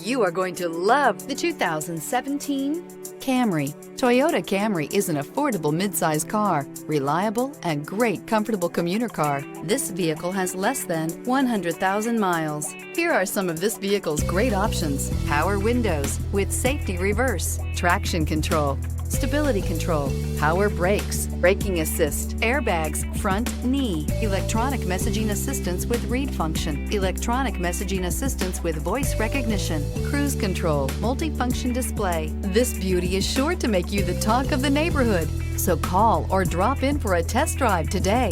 You are going to love the 2017 Camry. Toyota Camry is an affordable midsize car, reliable and great comfortable commuter car. This vehicle has less than 100,000 miles. Here are some of this vehicle's great options: power windows with safety reverse, traction control, stability control, power brakes, braking assist, airbags, front knee, electronic messaging assistance with read function, electronic messaging assistance with voice recognition, cruise control, multifunction display. This beauty is sure to make you the talk of the neighborhood. So call or drop in for a test drive today.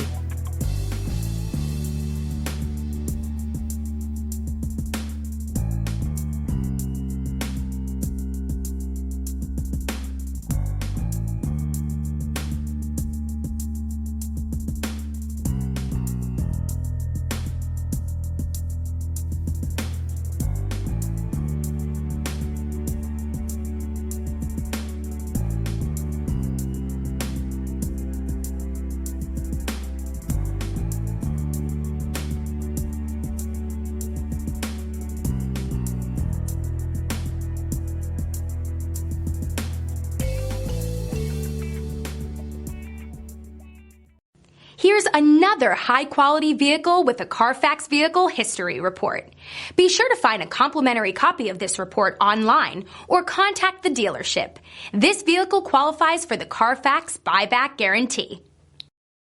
Here's another high-quality vehicle with a Carfax Vehicle History Report. Be sure to find a complimentary copy of this report online or contact the dealership. This vehicle qualifies for the Carfax Buyback Guarantee.